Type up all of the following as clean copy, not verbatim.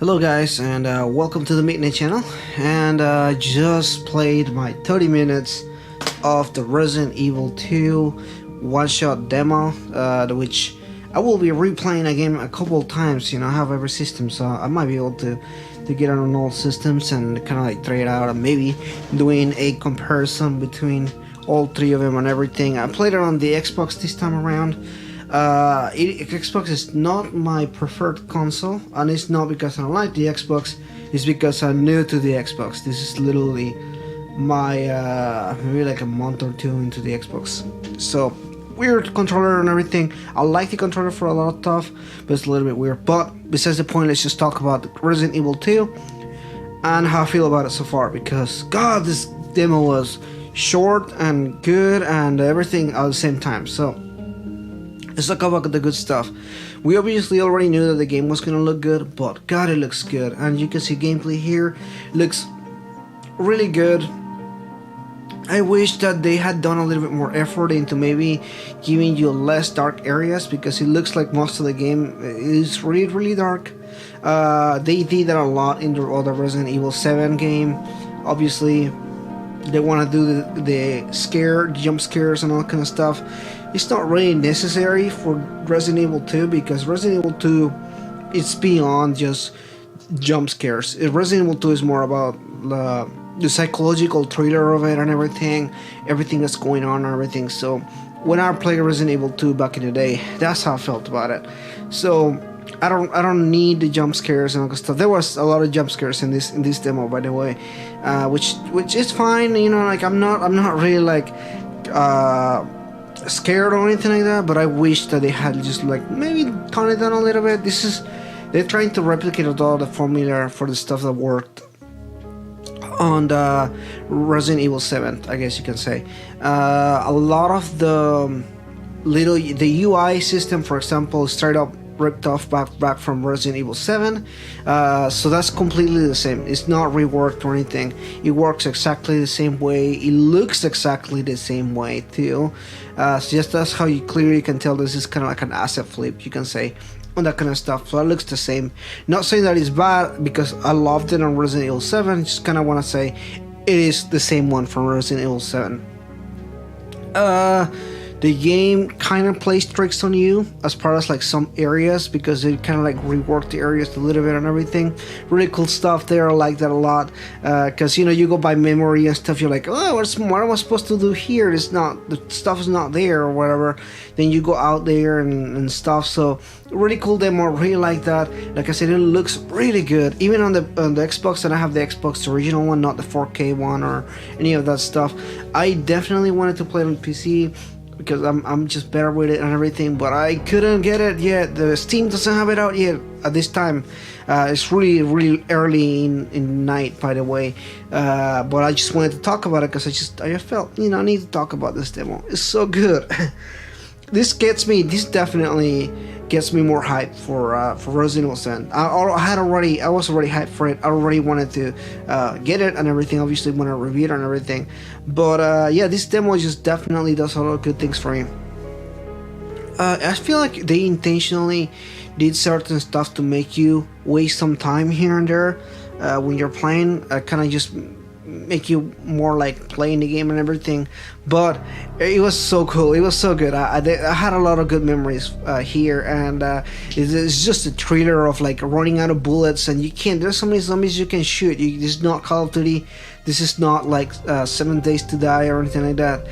Hello guys, and welcome to the Midnight channel. And just played my 30 minutes of the Resident Evil 2 one-shot demo, which I will be replaying again a couple of times. You know, I have every system, so I might be able to get it on all systems and kind of like try it out, and maybe doing a comparison between all three of them and everything. I played it on the Xbox this time around. Xbox is not my preferred console, and it's not because I don't like the Xbox, it's because I'm new to the Xbox. This is literally my maybe like a month or two into the Xbox, so weird controller and everything. I like the controller for a lot of stuff, but it's a little bit weird. But besides the point, let's just talk about Resident Evil 2 and how I feel about it so far, because god, this demo was short and good and everything at the same time. So let's talk about the good stuff. We obviously already knew that the game was gonna look good, but god, it looks good. And you can see gameplay here looks really good. I wish that they had done a little bit more effort into maybe giving you less dark areas, because it looks like most of the game is really dark. They did that a lot in the other Resident Evil 7 game. Obviously they want to do the jump scares and all kind of stuff. It's not really necessary for Resident Evil 2, because Resident Evil 2 it's beyond just jump scares. Resident Evil 2 is more about the psychological thriller of it and everything that's going on and everything. So when I played Resident Evil 2 back in the day, that's how I felt about it. So I don't need the jump scares and all that stuff. There was a lot of jump scares in this demo, by the way, which is fine. You know, like I'm not really like scared or anything like that, but I wish that they had just like maybe toned it down a little bit. They're trying to replicate all the formula for the stuff that worked on the Resident Evil 7, I guess you can say. A lot of the UI system, for example, straight up ripped off back from Resident Evil 7, so that's completely the same. It's not reworked or anything. It works exactly the same way. It looks exactly the same way too. So just that's how you clearly can tell this is kind of like an asset flip, you can say, on that kind of stuff. So it looks the same. Not saying that it's bad, because I loved it on Resident Evil 7. Just kind of want to say it is the same one from Resident Evil 7. The game kind of plays tricks on you as far as like some areas, because they kind of like rework the areas a little bit and everything. Really cool stuff there. I like that a lot, because you know, you go by memory and stuff. You're like, oh, what am I supposed to do here? It's not, the stuff is not there or whatever. Then you go out there and stuff. So really cool demo. Really like that. Like I said, it looks really good. Even on the Xbox, and I have the Xbox, the original one, not the 4K one or any of that stuff. I definitely wanted to play it on PC, because I'm just better with it and everything, but I couldn't get it yet. The Steam doesn't have it out yet at this time. It's really early in night, by the way, but I just wanted to talk about it, because I felt, you know, I need to talk about this demo. It's so good. This definitely gets me more hype for Resident Evil 7. I was already hyped for it. I already wanted to get it and everything, obviously when I reviewed it and everything. But yeah, this demo just definitely does a lot of good things for me. I feel like they intentionally did certain stuff to make you waste some time here and there when you're playing, kind of just make you more like playing the game and everything. But it was so cool. It was so good. I had a lot of good memories here, and it's just a thriller of like running out of bullets, and there's so many zombies you can shoot. This is not Call of Duty. This is not like 7 Days to Die or anything like that.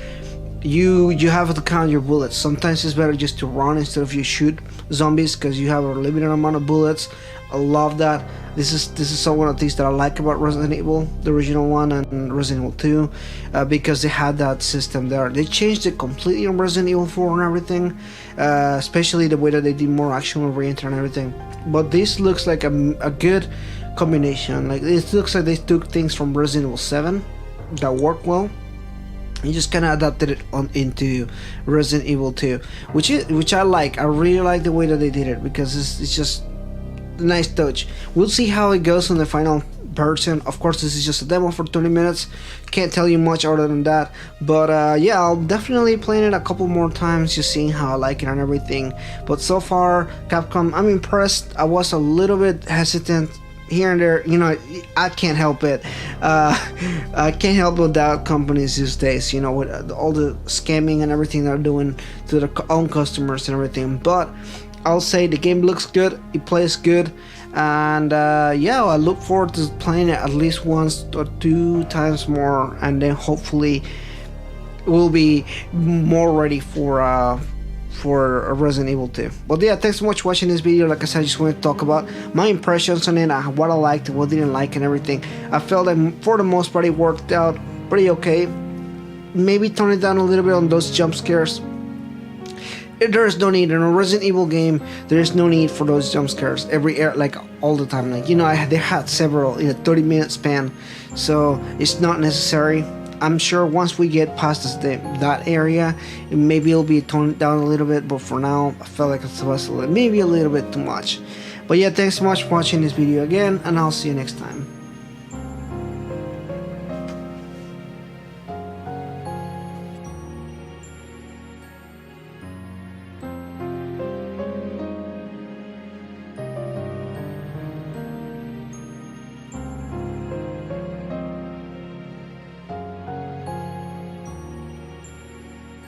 You have to count your bullets. Sometimes it's better just to run instead of you shoot zombies, because you have a limited amount of bullets. I love that. This is one of the things that I like about Resident Evil, the original one, and Resident Evil 2, because they had that system there. They changed it completely on Resident Evil 4 and everything, especially the way that they did more action oriented and everything. But this looks like a good combination. Like, it looks like they took things from Resident Evil 7 that work well, and just kind of adapted it into Resident Evil 2, which I like. I really like the way that they did it, because it's just a nice touch. We'll see how it goes on the final version. Of course, this is just a demo for 20 minutes. Can't tell you much other than that. But yeah, I'll definitely play it a couple more times, just seeing how I like it and everything. But so far, Capcom, I'm impressed. I was a little bit hesitant here and there, I can't help it. I can't help without companies these days, with all the scamming and everything they're doing to their own customers and everything. But I'll say the game looks good, it plays good, and yeah, I look forward to playing it at least once or two times more, and then hopefully we'll be more ready for Resident Evil 2. But yeah, thanks so much for watching this video. Like I said, I just wanted to talk about my impressions on it, what I liked, what I didn't like, and everything. I felt that for the most part it worked out pretty okay. Maybe tone it down a little bit on those jump scares. There is no need in a Resident Evil game. There is no need for those jump scares like all the time. Like, they had several in a 30-minute span, so it's not necessary. I'm sure once we get past that area, maybe it'll be toned down a little bit. But for now, I felt like it was maybe a little bit too much. But yeah, thanks so much for watching this video again, and I'll see you next time.